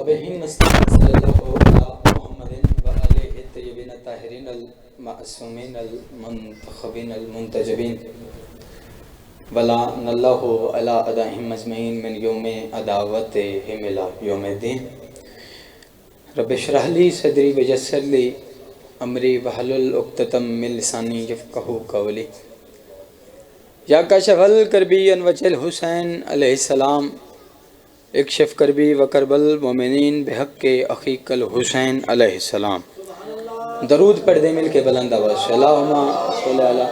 وبه نستعين صلى الله على محمد وآله الطيبين الطاهرين المعصومين المنتخبين المنتجبين ولعن الله على أعدائهم أجمعين من يوم عداوتهم إلى يوم الدين رب اشرح لي صدري ويسر لي أمري واحلل عقدة من لساني يفقهوا قولي یا کاشف الکربی انوج الحسین علیہ السلام اکشف کربی و کرب المومنین بحق اخیق الحسین علیہ السلام. درود پڑھ دیں مل کے بلند آواز سے. اللہم صلی علی.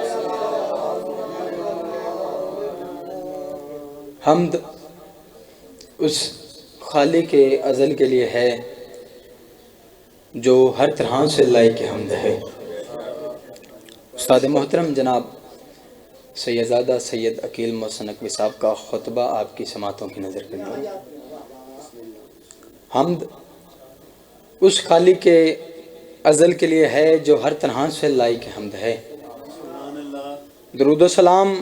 حمد اس خالق ازل کے لیے ہے جو ہر طرح سے لائق حمد ہے. استاد محترم جناب سیدزادہ سید عقیل محسن نقوی صاحب کا خطبہ آپ کی سماعتوں کی نظر کریں. حمد اس خالق کے ازل کے لیے ہے جو ہر طرح سے لائق حمد ہے. درود و سلام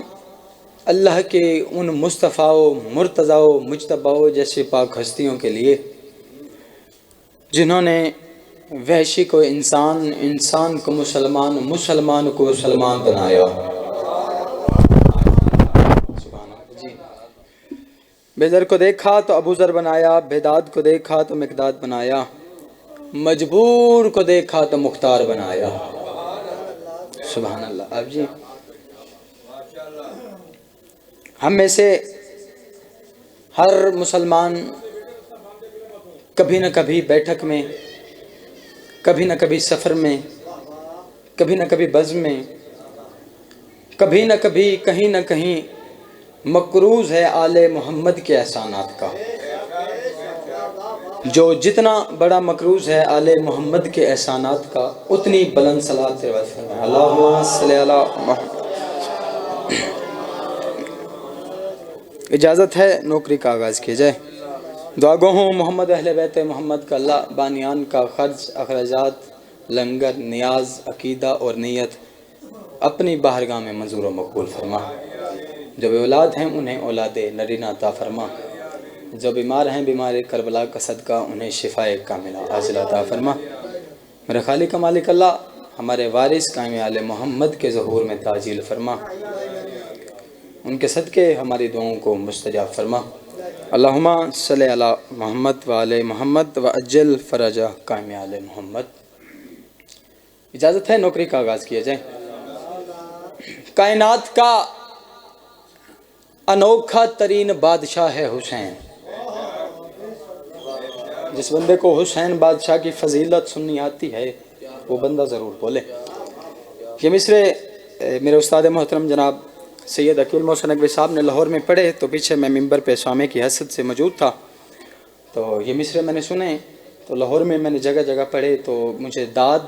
اللہ کے ان مصطفیٰ و مرتضیٰ و مجتبیٰ جیسے پاک ہستیوں کے لیے جنہوں نے وحشی کو انسان، انسان کو مسلمان، مسلمان کو سلمان بنایا. بے ذر کو دیکھا تو ابو ذر بنایا، بیداد کو دیکھا تو مقداد بنایا، مجبور کو دیکھا تو مختار بنایا. سبحان اللہ. آپ جی ہم میں سے ہر مسلمان کبھی نہ کبھی بیٹھک میں، کبھی نہ کبھی سفر میں، کبھی نہ کبھی بزم میں، کبھی نہ کبھی کہیں نہ کہیں مقروض ہے آل محمد کے احسانات کا. جو جتنا بڑا مقروض ہے آل محمد کے احسانات کا اتنی بلند صلوات فرمائیں. اللہم صلی علی محمد. اجازت ہے نوکری کا آغاز کیا جائے. دعا گو ہوں محمد اہل بیت محمد کا اللہ بانیان کا خرچ، اخراجات، لنگر، نیاز، عقیدہ اور نیت اپنی بارگاہ میں منظور و مقبول فرما. جو بے اولاد ہیں انہیں اولاد نرینہ عطا فرما. جو بیمار ہیں بیمار کربلا کا صدقہ انہیں شفائے کاملہ عاجلہ عطا فرما. میرے خالق مالک اللہ ہمارے وارث قائم آل محمد کے ظہور میں تعجیل فرما. ان کے صدقے ہماری دعاؤں کو مستجاب فرما. اللہم صلی علی محمد و آل محمد و اجل فرجہ قائم آل محمد. اجازت ہے نوکری کا آغاز کیا جائے. کائنات کا انوکھا ترین بادشاہ ہے حسین. جس بندے کو حسین بادشاہ کی فضیلت سننی آتی ہے وہ بندہ ضرور بولے. یہ مصرے میرے استاد محترم جناب سید عقیل محسن نقوی صاحب نے لاہور میں پڑھے تو پیچھے میں ممبر پہ سامع کی حیثیت سے موجود تھا. تو یہ مصرے میں نے سنے تو لاہور میں نے جگہ جگہ پڑھے تو مجھے داد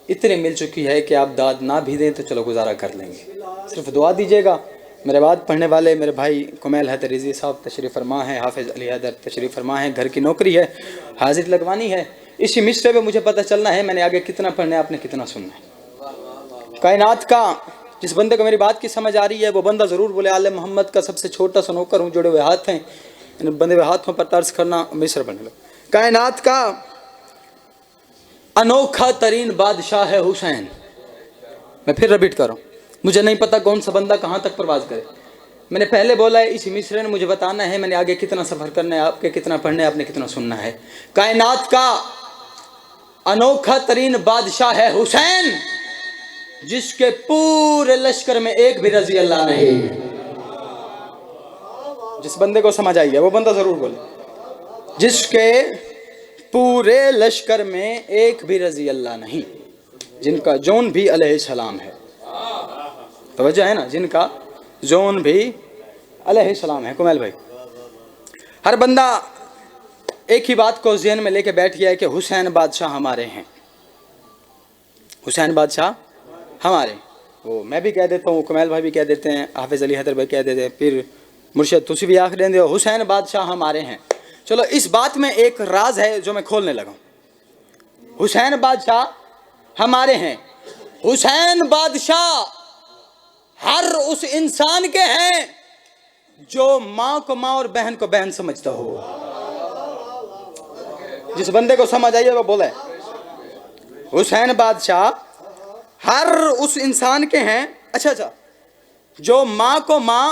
اتنے مل چکی ہے کہ آپ داد نہ بھی دیں تو چلو گزارا کر لیں گے. صرف دعا دیجیے گا. میرے بعد پڑھنے والے میرے بھائی کمیل حیدر رضوی صاحب تشریف فرما ہیں، حافظ علی حیدر تشریف فرما ہیں. گھر کی نوکری ہے، حاضری لگوانی ہے. اسی مصرے پہ مجھے پتہ چلنا ہے میں نے آگے کتنا پڑھنا ہے، آپ نے کتنا سننا ہے. کائنات کا جس بندے کو میری بات کی سمجھ آ رہی ہے وہ بندہ ضرور بولے. آل محمد کا سب سے چھوٹا سا نوکر ہوں، جڑے ہوئے ہاتھ ہیں، ان بندے ہوئے ہاتھوں پر طرز کرنا. مصر پڑھنے لو. کائنات کا انوکھا ترین بادشاہ ہے حسین. میں پھر ریپیٹ کر رہا ہوں، مجھے نہیں پتا کون سا بندہ کہاں تک پرواز کرے. میں نے پہلے بولا ہے اسی مصرے نے مجھے بتانا ہے میں نے آگے کتنا سفر کرنا ہے، آپ کے کتنا پڑھنا ہے، آپ نے کتنا سننا ہے. کائنات کا انوکھا ترین بادشاہ ہے حسین جس کے پورے لشکر میں ایک بھی رضی اللہ نہیں. جس بندے کو سمجھ آئی ہے وہ بندہ ضرور بولے. جس کے پورے لشکر میں ایک بھی رضی اللہ نہیں، جن کا جون بھی علیہ السلام ہے. توجہ ہے نا، جن کا جون بھی علیہ السلام ہے. کمیل بھائی ہر بندہ ایک ہی بات کو ذہن میں لے کے بیٹھ گیا ہے کہ حسین بادشاہ ہمارے ہیں، حسین بادشاہ ہمارے. وہ میں بھی کہہ دیتا ہوں، کمیل بھائی بھی کہہ دیتے ہیں، حافظ علی حیدر بھائی کہہ دیتے ہیں، پھر مرشد تسی بھی آخر دیں دے حسین بادشاہ ہمارے ہیں. چلو اس بات میں ایک راز ہے جو میں کھولنے لگا ہوں. حسین بادشاہ ہمارے ہیں. حسین بادشاہ ہر اس انسان کے ہیں جو ماں کو ماں اور بہن کو بہن سمجھتا ہو. जिस बंदे को समझ आई है वो बोले। हुसैन बादशाह हर उस इंसान के हैं, अच्छा, जो माँ को माँ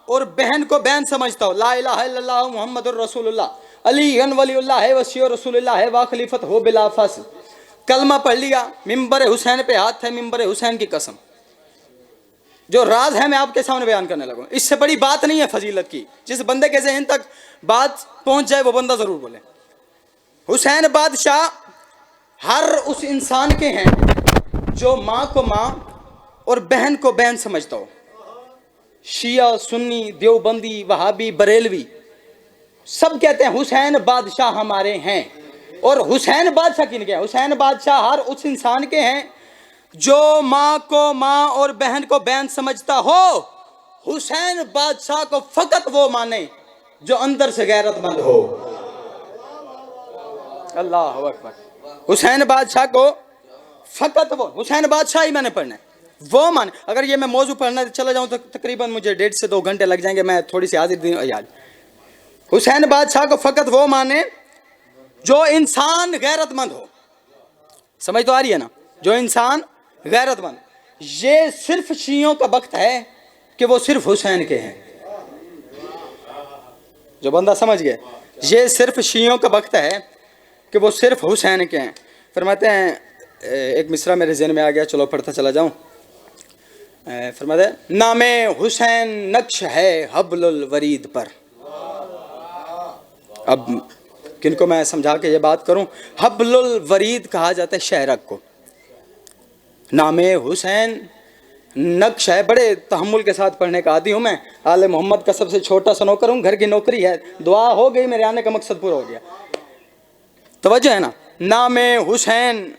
और बहन को बहन समझता हो। ला इलाहा इल्लल्लाह मुहम्मदुर रसूलुल्लाह अली गन वलीउल्लाह है वसीयो रसूलुल्लाह है वा खलीफत हो बिला फस। कलमा पढ़ लिया, मिंबर हुसैन पे हाथ है, मिंबर हुसैन की कसम। जो राज है मैं आपके सामने बयान करने लगा, इससे बड़ी बात नहीं है फजीलत की। जिस बंदे के ज़हन तक बात पहुंच जाए वो बंदा जरूर बोले। हुसैन बादशाह हर उस इंसान के हैं जो माँ को माँ और बहन को बहन समझता हो। शिया, सुन्नी, देवबंदी, वहाबी, बरेलवी सब कहते हैं हुसैन बादशाह हमारे हैं। और हुसैन बादशाह किनके हैं? हुसैन बादशाह हर उस इंसान के हैं जो माँ को माँ और बहन को बहन समझता हो। हुसैन बादशाह को फकत वो माने जो अंदर से गैरतमंद हो। अल्लाह अकबर। हुसैन बादशाह को फकत वो, हुसैन बादशाह ही मैंने पढ़ना है, वो माने। अगर ये मैं मौजू पढ़ना चला जाऊं तो तकरीबन मुझे 1.5 से 2 घंटे लग जाएंगे। मैं थोड़ी सी हाजिर याद। हुसैन बादशाह को फकत वो माने जो इंसान गैरतमंद हो। समझ तो आ रही है ना? जो इंसान गैरतमंद। ये सिर्फ शियों का वक्त है कि वो सिर्फ हुसैन के हैं। जो बंदा समझ गया, ये सिर्फ शियों का वक्त है कि वो सिर्फ हुसैन के हैं। फरमाते हैं, एक मिसरा मेरे ज़हन में आ गया, चलो पढ़ता चला जाऊं। फरमाते हैं, नामे हुसैन नक्श है हब्लुल वरीद पर। अब किनको मैं समझा के ये बात करूं। हब्लुल वरीद कहा जाता है शहरक को। नामे हुसैन नक्श है। बड़े तहम्मुल के साथ पढ़ने का आदी हूँ मैं। आले मोहम्मद का सबसे छोटा सा नौकर हूँ, घर की नौकरी है। दुआ हो गई, मेरे आने का मकसद पूरा हो गया। तवज्जो है ना? नामे हुसैन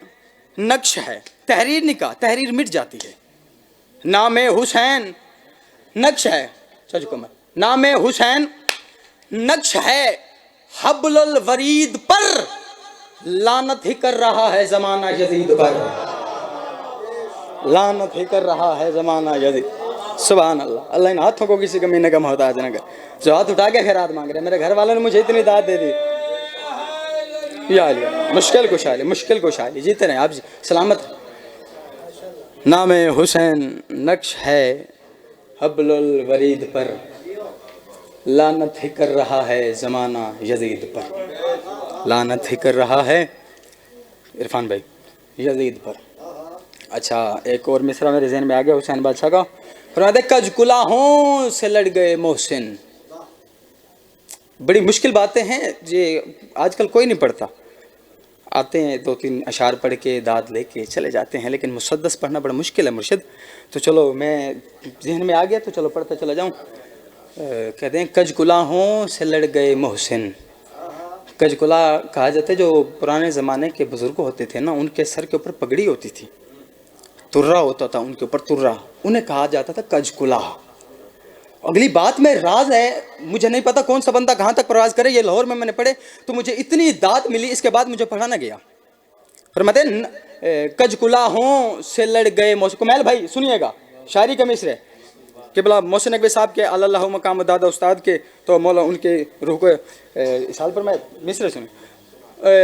नक्श है, तहरीर नहीं कहा, तहरीर मिट जाती है। नामे हुसैन नक्श है, नामे हुसैन नक्श है हब्लुल वरीद पर, लानत ही कर रहा है जमाना यजीद पर। लानत ही कर रहा है जमाना यजीद। सुभान अल्लाह। अल्लाह इन हाथों को किसी कमीने का मोहताज न कर। जो हाथ उठा के खैरात मांग रहे, मेरे घर वालों ने मुझे इतनी दाद दे दी। या मुश्किल कुशाली, मुश्किल कुशाली, जीते रहे आप सलामत। नामे हुसैन नक्श है हब्लुल वरीद पर, लानत ही कर रहा है ज़माना यजीद पर। लानत ही कर रहा है इरफान भाई यजीद पर। अच्छा, एक और मिसरा मेरे ज़हन में आ गया हुसैन बादशाह का। फरमाते कजकुलाहों से लड़ गए मोहसिन। बड़ी मुश्किल बातें हैं, ये आजकल कोई नहीं पढ़ता। आते हैं 2-3 अशार पढ़ के दाद लेके चले जाते हैं, लेकिन मुसद्दस पढ़ना बड़ा मुश्किल है मुर्शिद। तो चलो, मैं जहन में आ गया तो चलो पढ़ता चला जाऊँ। कहते हैं कजकुलाहों से लड़ गए मोहसिन। कजकुला कहा जाता है जो पुराने ज़माने के बुज़ुर्ग होते थे ना, उनके सर के ऊपर पगड़ी होती थी, तुर्रा होता था उनके ऊपर, तुर्रा, उन्हें कहा जाता था कजकुला। अगली बात में राज है, मुझे नहीं पता कौन सा बंदा कहाँ तक प्रवास करे। ये लाहौर में मैंने पढ़े तो मुझे इतनी दाद मिली, इसके बाद मुझे पढ़ाना गया। फरमाते कजकुलाहों से लड़ गए मोहसिन। कुमैल भाई सुनिएगा, शायरी के मिसरे कि भला मोहसिन नकवी साहब के अल्लाह मकाम दादा उस्ताद के, तो मौला उनके रूह को इस साल पर मैं मिसरे सुने।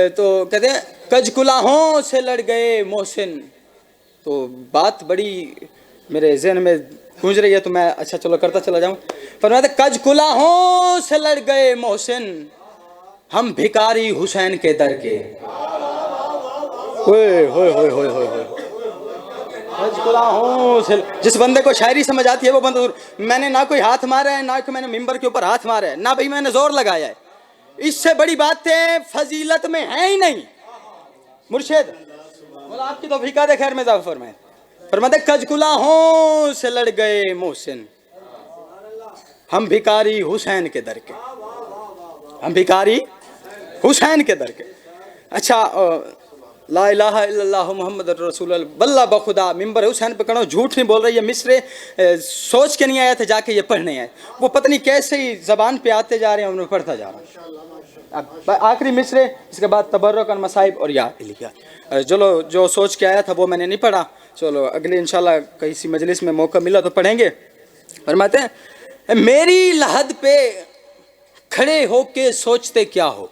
तो कहते हैं कजकुलाहों से लड़ गए मोहसिन। तो बात बड़ी मेरे ज़हन में गूंज रही है, तो मैं अच्छा चलो करता चला जाऊँ। फरमाते कजकुलाहों से लड़ गए मोहसिन, हम भिकारी हुसैन के दर के। होए होए होए होए होए। कजकुलाहों से, जिस बंदे को शायरी समझ आती है वो बंदा, मैंने ना कोई हाथ मारा है, ना कि मैंने मिंबर के ऊपर हाथ मारा है, ना भाई मैंने जोर लगाया है। इससे बड़ी बातें फजीलत में है ही नहीं। मुर्शिद बोला आपकी तो फिका दे खैर में जाफर में। फरमाते कजकुलाहों से लड़ गए मोहसिन, हम भिकारी हुसैन के दर के। हम भिकारी हुसैन के दर के। अच्छा, ला इलाहा इल्लल्लाह मुहम्मद रसूलुल्लाह बल्ला बखुदा मिंबर हुसैन पे करो, झूठ नहीं बोल रही है। मिसरे सोच के नहीं आया था, जाके ये पढ़ने आए। वो पता नहीं कैसे ही ज़बान पे आते जा रहे हैं, उन्हें पढ़ता जा रहा हूँ। अब आखिरी मिसरे, इसके बाद तबर्रुक और मसाइब और या इलिया। चलो, जो सोच के आया था वो मैंने नहीं पढ़ा। चलो अगले इंशाल्लाह किसी मजलिस में मौका मिला तो पढ़ेंगे। फरमाते हैं मेरी लहद पे खड़े होके सोचते क्या हो।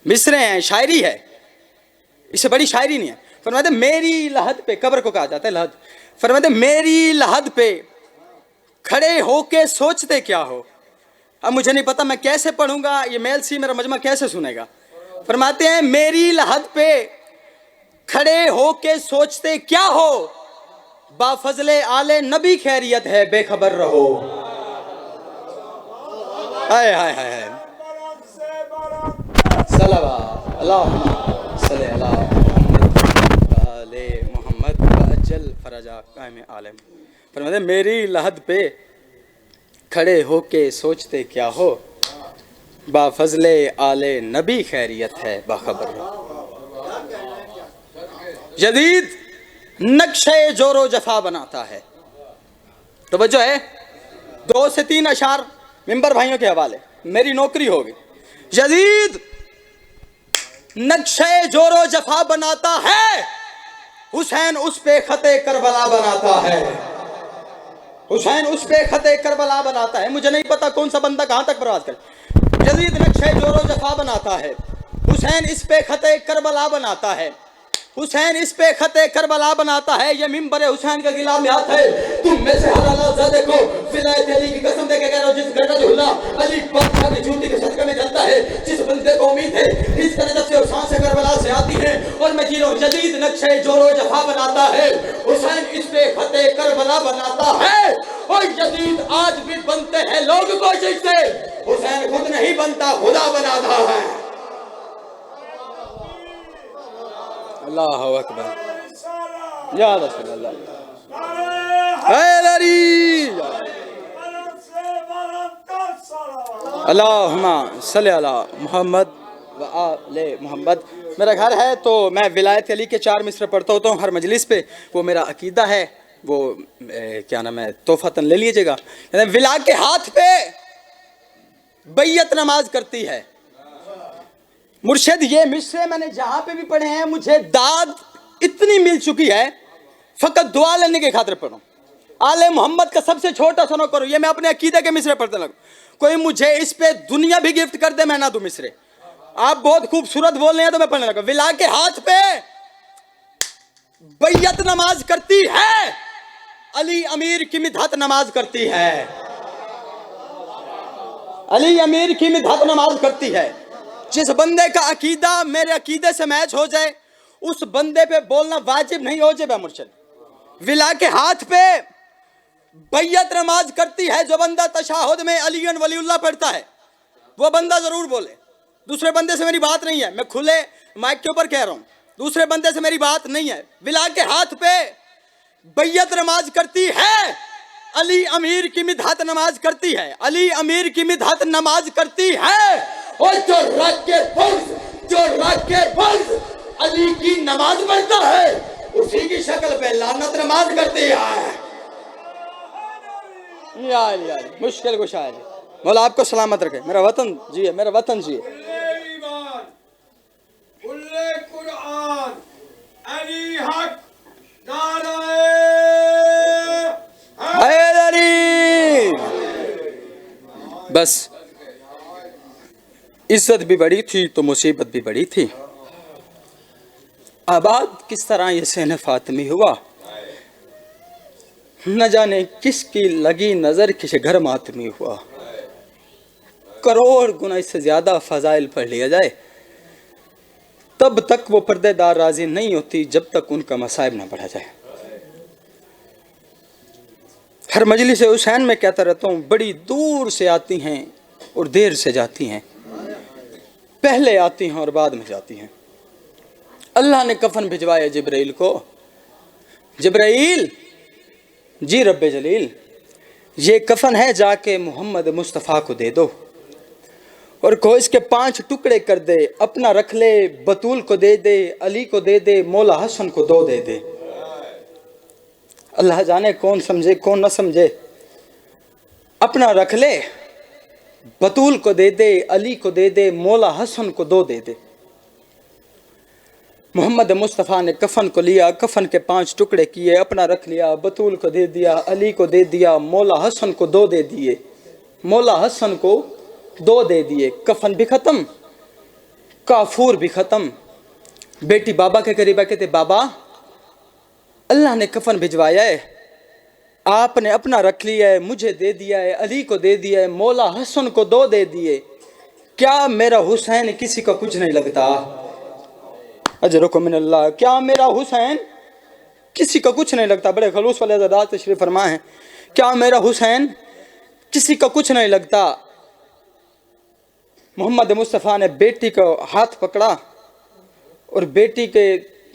मिसरे हैं, शायरी है, इससे बड़ी शायरी नहीं है। फरमाते मेरी लहद पे, कब्र को कहा जाता है लहद, फरमाते मेरी लहद पे खड़े होके सोचते क्या हो। अब मुझे नहीं पता मैं कैसे पढ़ूंगा, ये मेल सी मेरा मजमा कैसे सुनेगा। फरमाते हैं मेरी लहद पे खड़े होके सोचते क्या हो, बाफजले आले नबी खैरियत है बेखबर रहो। हाय हाय हाय हाय, सल्लल्लाहु अलैहि मोहम्मद अजल फरजा कायम आलम। फरमाते मेरी लहद पे खड़े होके सोचते क्या हो, बाफजले आले नबी खैरियत है बाखबर रहो। जदीद नक्शे जोरो जफा बनाता है। तो बच्चों है 2 से 3 अशार मिंबर भाइयों के हवाले, मेरी नौकरी होगी। जदीद नक्शे जोरो जफा बनाता है, हुसैन उस पे खते करबला बनाता है। हुसैन उस पे खते करबला बनाता है। मुझे नहीं पता कौन सा बंदा कहां तक प्रवास करे। जदीद नक्शे जोरो जफा बनाता है, हुसैन इस पे खते करबला बनाता है। हुसैन इस पे खते करबला बनाता है। ये मिंबर हुसैन का गिला में हाथ है। तुम में से हर अल्लाह देखो, विलायत अली की कसम दे के कह रहा हूं, जिस गरज हुला अली बादशाह की झूठी के सदके में जलता है, जिस बंदे को उम्मीद है इस तरह से और सांसें करबला से आती हैं और मैं जी रहा हूं। जदीद नक्शे जोरो जफा बनाता है, हुसैन इस पे खते करबला बनाता है। और जदीद आज भी बनते हैं लोग कोशिश से, हुसैन खुद नहीं बनता खुदा बनाता है। अल्लाह अकबर, या रसूल अल्लाह, अल्लाहुम्मा सल्ली अला मोहम्मद व आले मोहम्मद। मेरा घर है तो मैं विलायत अली के 4 मिसरे पढ़ता होता हूँ हर मजलिस पे। वो मेरा अकीदा है, वो क्या नाम है, तोहफतन ले लीजिएगा। विला के हाथ पे बैयत नमाज करती है। मुर्शिद ये मिसरे मैंने जहां पे भी पढ़े हैं, मुझे दाद इतनी मिल चुकी है, फकत दुआ लेने के खातिर पढ़ो। आले मोहम्मद का सबसे छोटा सा करो, ये मैं अपने अकीदे के मिसरे पढ़ते लगूं। कोई मुझे इस पे दुनिया भी गिफ्ट कर दे, मैं ना दूं मिसरे। आप बहुत खूबसूरत बोल रहे हैं तो मैं पढ़ने लगा। विला के हाथ पे बैयत नमाज करती है, अली अमीर की मिधात नमाज करती है। अली अमीर की मिधात नमाज करती है। जिस बंदे का अकीदा मेरे अकीदे से मैच हो जाए, उस बंदे पे बोलना वाजिब नहीं हो जाए मुर्शिद। विला के हाथ पे बैयत नमाज करती है। जो बंदा तशाहुद में अलीन वलीउल्लाह पढ़ता है वो बंदा जरूर बोले। दूसरे बंदे से मेरी बात नहीं है, मैं खुले माइक के ऊपर कह रहा हूं, दूसरे बंदे से मेरी बात नहीं है। विला के हाथ पे बैयत नमाज करती है, अली अमीर की मिधात नमाज करती है। अली अमीर की मिधात नमाज करती है। और जो रात के फर्ज अली की नमाज पढ़ता है, उसी की शक्ल पे लानत नमाज करती है। यार मुश्किल कुछ है। मौला आपको सलामत रखे। मेरा वतन जी है, मेरा वतन जी है। बस इज्जत भी बड़ी थी तो मुसीबत भी बड़ी थी। आबाद किस तरह ये सहन फातिमी हुआ, न जाने किसकी लगी नजर किसे घर मातमी हुआ। करोड़ गुना इससे ज्यादा फजाइल पढ़ लिया जाए, तब तक वो पर्देदार राजी नहीं होती जब तक उनका मसाइब ना पढ़ा जाए। हर मजलिस हुसैन में कहता रहता हूँ, बड़ी दूर से आती हैं और देर से जाती हैं, पहले आती हैं और बाद में जाती हैं। अल्लाह ने कफन भिजवाया जिब्राइल को। जिब्राइल जी रब्बे जलील, ये कफन है, जाके मोहम्मद मुस्तफ़ा को दे दो और को इसके 5 टुकड़े कर दे, अपना रख ले, बतूल को दे दे, अली को दे दे, मौला हसन को 2 दे दे। अल्लाह जाने कौन समझे कौन न समझे। अपना रख ले, बतूल को दे दे, अली को दे दे, मौला हसन को 2 दे दे। मोहम्मद मुस्तफ़ा ने कफन को लिया, कफन के 5 टुकड़े किए, अपना रख लिया, बतूल को दे दिया, अली को दे दिया, मौला हसन को 2 दे दिए, मौला हसन को 2 दे दिए। कफन भी खत्म, काफूर भी ख़त्म। बेटी बाबा के करीब कहते बाबा अल्लाह ने कफन भिजवाया है, आपने अपना रख लिया है, मुझे दे दिया है, अली को दे दिया है, मौला हसन को 2 दे दिए, क्या मेरा हुसैन किसी का कुछ नहीं लगता? अजरकुम मिनल्लाह, क्या मेरा हुसैन किसी का कुछ नहीं लगता? बड़े खलूस वाले हज़रात तशरीफ़ फरमा है, क्या मेरा हुसैन किसी का कुछ नहीं लगता? मोहम्मद मुस्तफ़ा ने बेटी को हाथ पकड़ा और बेटी के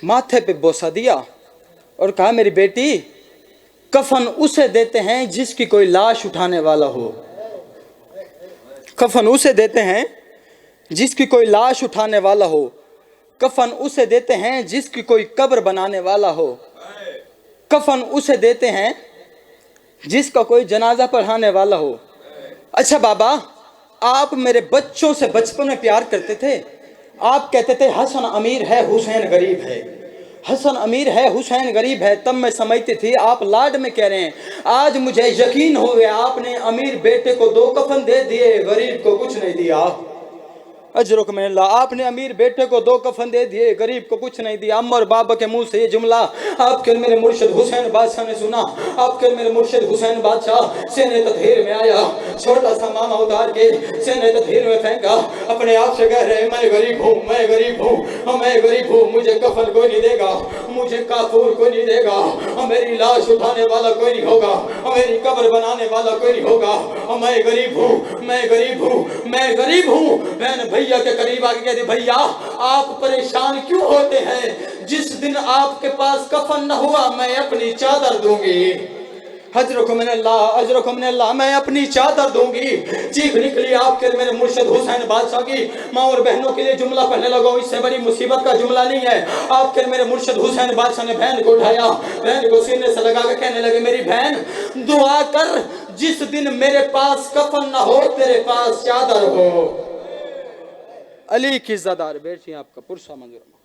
माथे पे बोसा दिया और कहा मेरी बेटी, कफन उसे देते हैं जिसकी कोई लाश उठाने वाला हो। कफन उसे देते हैं जिसकी कोई लाश उठाने वाला हो। कफन उसे देते हैं जिसकी कोई कब्र बनाने वाला हो। कफन उसे देते हैं जिसका कोई जनाजा पढ़ाने वाला हो। अच्छा बाबा, आप मेरे बच्चों से बचपन में प्यार करते थे, आप कहते थे हसन अमीर है हुसैन गरीब है, हसन अमीर है हुसैन गरीब है, तब मैं समझती थी आप लाड में कह रहे हैं। आज मुझे यकीन हो गया, आपने अमीर बेटे को 2 कफन दे दिए, गरीब को कुछ नहीं दिया। अजरुकुम मिनल्लाह, आपने अमीर बेटे को 2 कफन दे दिए, गरीब को कुछ नहीं दिया। अम्मा और बाबा के मुंह से ये जुमला आपके मेरे मुर्शिद हुसैन बादशाह ने सुना। आपके मेरे मुर्शिद हुसैन बादशाह सेने ततहीर में आया, छोटा सा मामा उतार के सेने ततहीर में फेंका, अपने आप से कह रहे मैं गरीब हूँ, मैं गरीब हूँ, मैं गरीब हूँ, मुझे कफन कोई नहीं देगा, मुझे काफूर कोई नहीं देगा, मेरी लाश उठाने वाला कोई नहीं होगा, मेरी कब्र बनाने वाला कोई नहीं होगा, मैं गरीब हूँ, मैं गरीब हूँ, मैं गरीब हूँ। बहन भैया के करीब आके कहती भैया आप परेशान क्यों होते हैं, जिस दिन आपके पास कफन न हुआ मैं अपनी चादर दूंगी। हजरकुम मिनल्लाह, अजरकुम मिनल्लाह, मैं अपनी चादर दूंगी। चीख निकली आपके मेरे मुर्शिद हुसैन बादशाह की। माँ और बहनों के लिए जुमला पढ़ने लगो, इससे बड़ी मुसीबत का जुमला नहीं है। आपके मेरे मुर्शिद हुसैन बादशाह ने बहन को उठाया, बहन को सीने से लगा के कहने लगे मेरी बहन दुआ कर, जिस दिन मेरे पास कफन न हो तेरे पास चादर हो। अली की इज़्ज़तदार बेटी आपका पुरसा मंजूर।